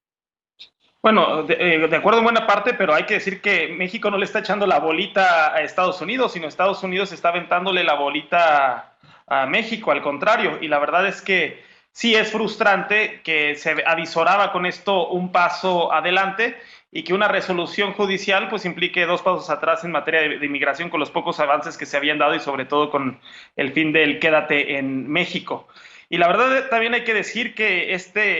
Bueno, de acuerdo en buena parte, pero hay que decir que México no le está echando la bolita a Estados Unidos, sino Estados Unidos está aventándole la bolita a México, al contrario, y la verdad es que sí es frustrante que se avisoraba con esto un paso adelante y que una resolución judicial pues implique 2 pasos atrás en materia de inmigración con los pocos avances que se habían dado y sobre todo con el fin del quédate en México. Y la verdad también hay que decir que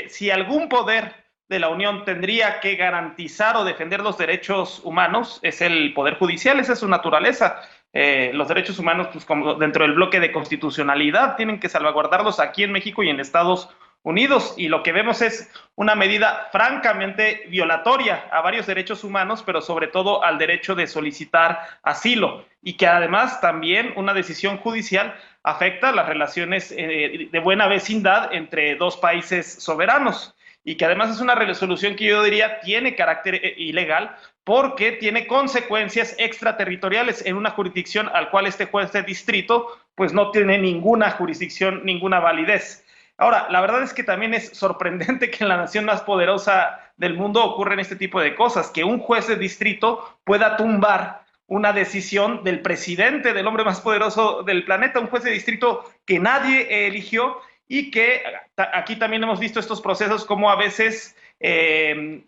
si algún poder de la Unión tendría que garantizar o defender los derechos humanos, es el Poder Judicial, esa es su naturaleza. Los derechos humanos, pues como dentro del bloque de constitucionalidad, tienen que salvaguardarlos aquí en México y en estados Unidos, y lo que vemos es una medida francamente violatoria a varios derechos humanos, pero sobre todo al derecho de solicitar asilo, y que además también una decisión judicial afecta las relaciones de buena vecindad entre dos países soberanos, y que además es una resolución que yo diría tiene carácter ilegal porque tiene consecuencias extraterritoriales en una jurisdicción al cual este juez de distrito pues no tiene ninguna jurisdicción, ninguna validez. Ahora, la verdad es que también es sorprendente que en la nación más poderosa del mundo ocurren este tipo de cosas, que un juez de distrito pueda tumbar una decisión del presidente, del hombre más poderoso del planeta, un juez de distrito que nadie eligió, y que aquí también hemos visto estos procesos como a veces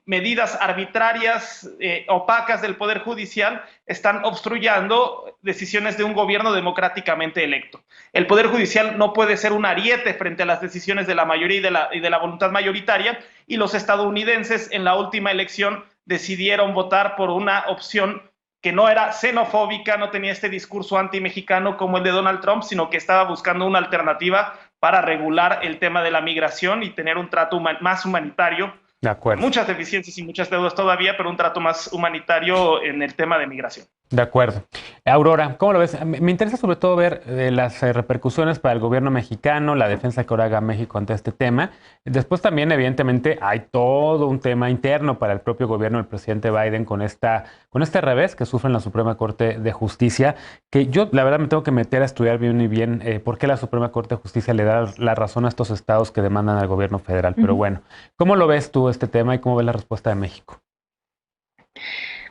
medidas arbitrarias, opacas del Poder Judicial están obstruyendo decisiones de un gobierno democráticamente electo. El Poder Judicial no puede ser un ariete frente a las decisiones de la mayoría y de la voluntad mayoritaria, y los estadounidenses en la última elección decidieron votar por una opción que no era xenofóbica, no tenía este discurso anti-mexicano como el de Donald Trump, sino que estaba buscando una alternativa para regular el tema de la migración y tener un trato más humanitario. De acuerdo. Muchas deficiencias y muchas deudas todavía, pero un trato más humanitario en el tema de migración. De acuerdo. Aurora, ¿cómo lo ves? Me interesa sobre todo ver las repercusiones para el gobierno mexicano, la defensa que ahora haga México ante este tema. Después también, evidentemente, hay todo un tema interno para el propio gobierno del presidente Biden con este revés que sufre en la Suprema Corte de Justicia, que yo, la verdad, me tengo que meter a estudiar bien y bien por qué la Suprema Corte de Justicia le da la razón a estos estados que demandan al gobierno federal. Pero bueno, ¿cómo lo ves tú este tema y cómo ves la respuesta de México?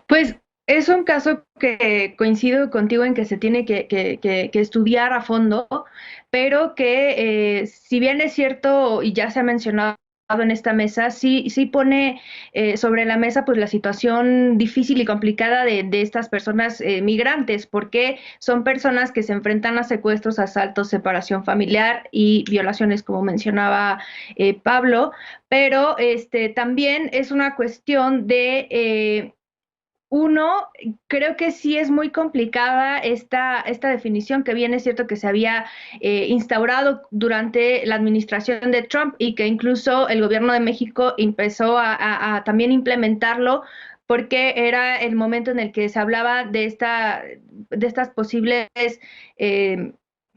Pues es un caso que coincido contigo en que se tiene que estudiar a fondo, pero que si bien es cierto y ya se ha mencionado en esta mesa, sí pone sobre la mesa pues la situación difícil y complicada de estas personas migrantes, porque son personas que se enfrentan a secuestros, asaltos, separación familiar y violaciones, como mencionaba Pablo, pero también es una cuestión de uno, creo que sí es muy complicada esta definición, que bien es cierto que se había instaurado durante la administración de Trump y que incluso el gobierno de México empezó a también implementarlo, porque era el momento en el que se hablaba de estas posibles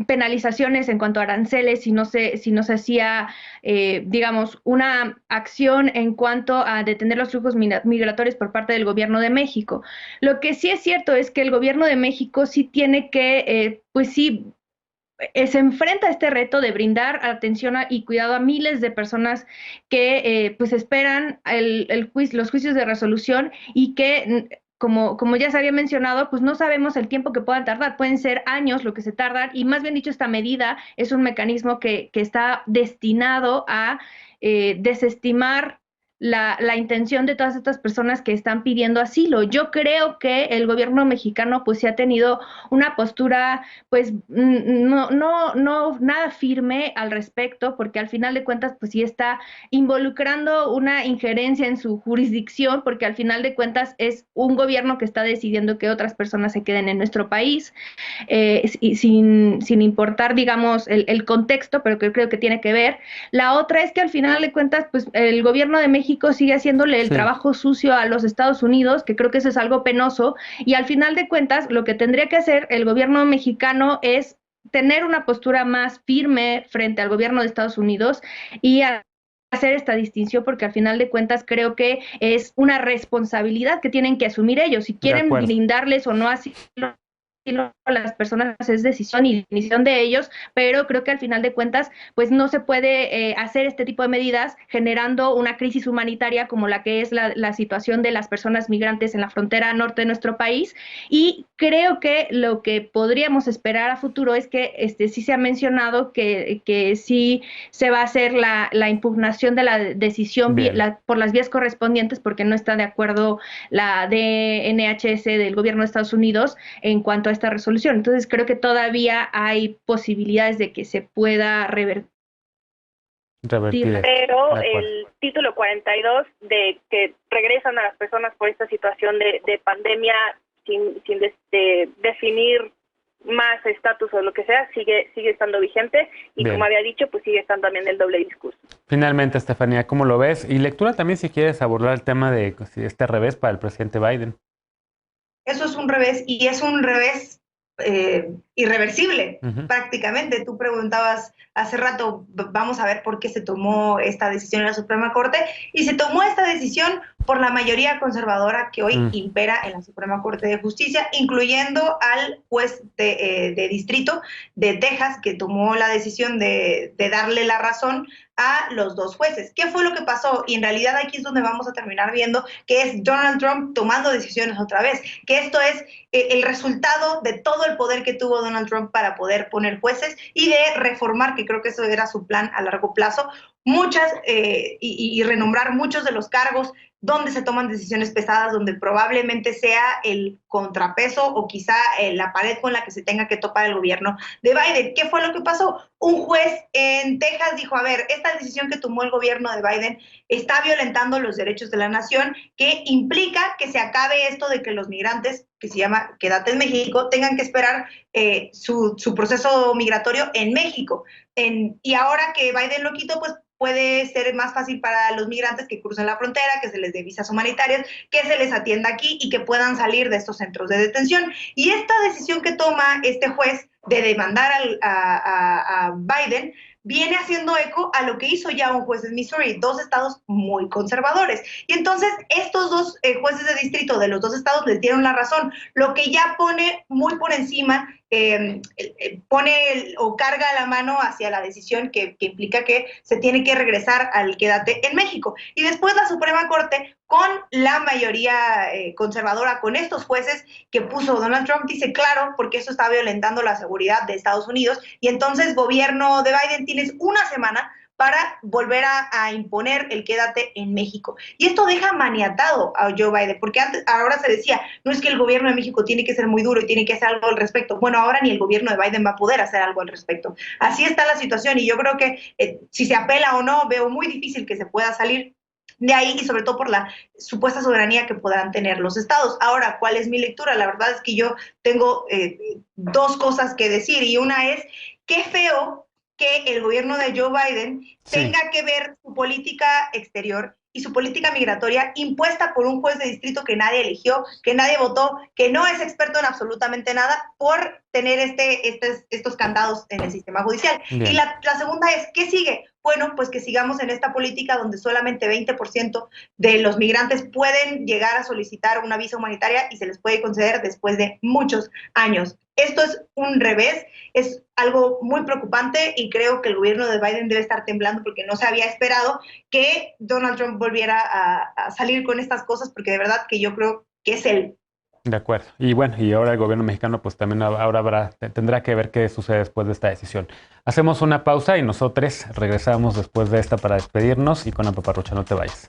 penalizaciones en cuanto a aranceles si no se hacía, digamos, una acción en cuanto a detener los flujos migratorios por parte del gobierno de México. Lo que sí es cierto es que el gobierno de México sí tiene que, pues sí, se enfrenta a este reto de brindar atención y cuidado a miles de personas que pues esperan los juicios de resolución y que como ya se había mencionado, pues no sabemos el tiempo que puedan tardar, pueden ser años lo que se tardan, y más bien dicho, esta medida es un mecanismo que está destinado a desestimar la intención de todas estas personas que están pidiendo asilo. Yo creo que el gobierno mexicano pues sí ha tenido una postura pues no nada firme al respecto, porque al final de cuentas pues sí está involucrando una injerencia en su jurisdicción, porque al final de cuentas es un gobierno que está decidiendo que otras personas se queden en nuestro país, sin importar, digamos, el contexto, pero que creo que tiene que ver. La otra es que al final de cuentas pues el gobierno de México sigue haciéndole el trabajo sucio a los Estados Unidos, que creo que eso es algo penoso, y al final de cuentas lo que tendría que hacer el gobierno mexicano es tener una postura más firme frente al gobierno de Estados Unidos y hacer esta distinción, porque al final de cuentas creo que es una responsabilidad que tienen que asumir ellos. Si quieren brindarles o no así a las personas es decisión y definición de ellos, pero creo que al final de cuentas pues no se puede hacer este tipo de medidas generando una crisis humanitaria como la que es la situación de las personas migrantes en la frontera norte de nuestro país. Y creo que lo que podríamos esperar a futuro es que sí se ha mencionado que sí se va a hacer la impugnación de la decisión por las vías correspondientes, porque no está de acuerdo la DNHS del gobierno de Estados Unidos en cuanto a esta resolución. Entonces creo que todavía hay posibilidades de que se pueda revertir. Pero el título 42 de que regresan a las personas por esta situación de pandemia sin definir más estatus o lo que sea, sigue estando vigente y Bien. como había dicho, pues sigue estando también el doble discurso. Finalmente, Estefanía, ¿cómo lo ves? Y lectura también si quieres abordar el tema de este revés para el presidente Biden. Eso es un revés y es un revés irreversible, prácticamente. Tú preguntabas hace rato, vamos a ver por qué se tomó esta decisión en la Suprema Corte, y se tomó esta decisión por la mayoría conservadora que hoy impera en la Suprema Corte de Justicia, incluyendo al juez de distrito de Texas, que tomó la decisión de darle la razón a los dos jueces. ¿Qué fue lo que pasó? Y en realidad aquí es donde vamos a terminar viendo que es Donald Trump tomando decisiones otra vez, que esto es el resultado de todo el poder que tuvo Donald Trump para poder poner jueces y de reformar, que creo que eso era su plan a largo plazo, muchas y renombrar muchos de los cargos donde se toman decisiones pesadas, donde probablemente sea el contrapeso o quizá la pared con la que se tenga que topar el gobierno de Biden. ¿Qué fue lo que pasó? Un juez en Texas dijo, a ver, esta decisión que tomó el gobierno de Biden está violentando los derechos de la nación, que implica que se acabe esto de que los migrantes, que se llama Quédate en México, tengan que esperar su proceso migratorio en México. Y ahora que Biden lo quitó, pues puede ser más fácil para los migrantes que crucen la frontera, que se les dé visas humanitarias, que se les atienda aquí y que puedan salir de estos centros de detención. Y esta decisión que toma este juez de demandar a Biden viene haciendo eco a lo que hizo ya un juez en Missouri, dos estados muy conservadores. Y entonces estos dos jueces de distrito de los dos estados les dieron la razón, lo que ya pone muy por encima, o carga la mano hacia la decisión que implica que se tiene que regresar al Quédate en México. Y después la Suprema Corte, con la mayoría conservadora, con estos jueces que puso Donald Trump, dice, claro, porque eso está violentando la seguridad de Estados Unidos, y entonces gobierno de Biden tienes una semana para volver a imponer el Quédate en México. Y esto deja maniatado a Joe Biden, porque ahora se decía, no es que el gobierno de México tiene que ser muy duro y tiene que hacer algo al respecto. Bueno, ahora ni el gobierno de Biden va a poder hacer algo al respecto. Así está la situación, y yo creo que si se apela o no, veo muy difícil que se pueda salir de ahí, y sobre todo por la supuesta soberanía que podrán tener los estados. Ahora, ¿cuál es mi lectura? La verdad es que yo tengo dos cosas que decir, y una es, qué feo que el gobierno de Joe Biden tenga que ver su política exterior y su política migratoria impuesta por un juez de distrito que nadie eligió, que nadie votó, que no es experto en absolutamente nada, por tener estos candados en el sistema judicial. Bien. Y la segunda es, ¿qué sigue? Bueno, pues que sigamos en esta política donde solamente 20% de los migrantes pueden llegar a solicitar una visa humanitaria y se les puede conceder después de muchos años. Esto es un revés, es algo muy preocupante, y creo que el gobierno de Biden debe estar temblando porque no se había esperado que Donald Trump volviera a salir con estas cosas, porque de verdad que yo creo que es él. De acuerdo. Y bueno, y ahora el gobierno mexicano pues también ahora tendrá que ver qué sucede después de esta decisión. Hacemos una pausa y nosotros regresamos después de esta para despedirnos, y con la paparrucha no te vayas.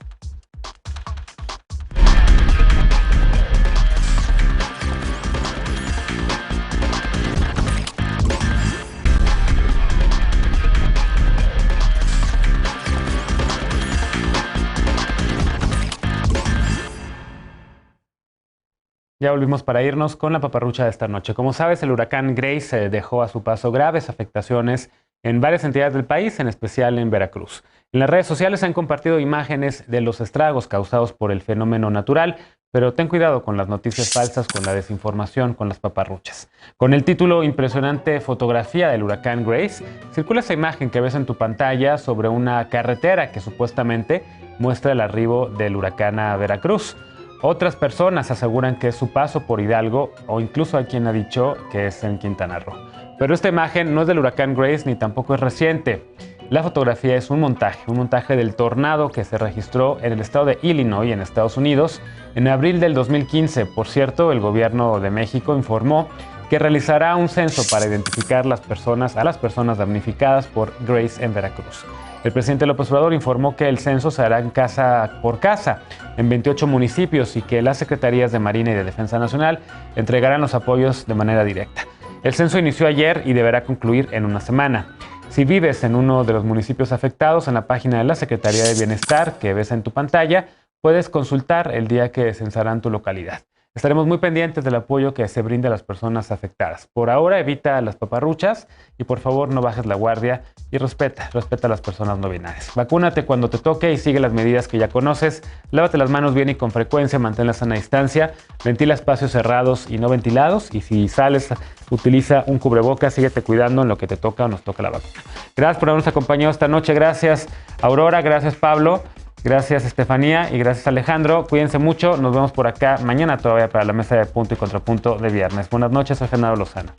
Ya volvimos para irnos con la paparrucha de esta noche. Como sabes, el huracán Grace dejó a su paso graves afectaciones en varias entidades del país, en especial en Veracruz. En las redes sociales se han compartido imágenes de los estragos causados por el fenómeno natural, pero ten cuidado con las noticias falsas, con la desinformación, con las paparruchas. Con el título Impresionante fotografía del huracán Grace, circula esa imagen que ves en tu pantalla sobre una carretera que supuestamente muestra el arribo del huracán a Veracruz. Otras personas aseguran que es su paso por Hidalgo, o incluso hay quien ha dicho que es en Quintana Roo. Pero esta imagen no es del huracán Grace ni tampoco es reciente. La fotografía es un montaje del tornado que se registró en el estado de Illinois, en Estados Unidos, en abril del 2015. Por cierto, el gobierno de México informó que realizará un censo para identificar a las personas damnificadas por Grace en Veracruz. El presidente López Obrador informó que el censo se hará casa por casa en 28 municipios y que las secretarías de Marina y de Defensa Nacional entregarán los apoyos de manera directa. El censo inició ayer y deberá concluir en una semana. Si vives en uno de los municipios afectados, en la página de la Secretaría de Bienestar que ves en tu pantalla, puedes consultar el día que censarán tu localidad. Estaremos muy pendientes del apoyo que se brinde a las personas afectadas. Por ahora, evita las paparruchas y por favor no bajes la guardia y respeta a las personas no binarias. Vacúnate cuando te toque y sigue las medidas que ya conoces. Lávate las manos bien y con frecuencia, mantén la sana distancia, ventila espacios cerrados y no ventilados y si sales, utiliza un cubrebocas, síguete cuidando en lo que te toca o nos toca la vacuna. Gracias por habernos acompañado esta noche. Gracias, Aurora. Gracias, Pablo. Gracias, Estefanía, y gracias, Alejandro. Cuídense mucho. Nos vemos por acá mañana todavía para la mesa de punto y contrapunto de viernes. Buenas noches, soy Genaro Lozano.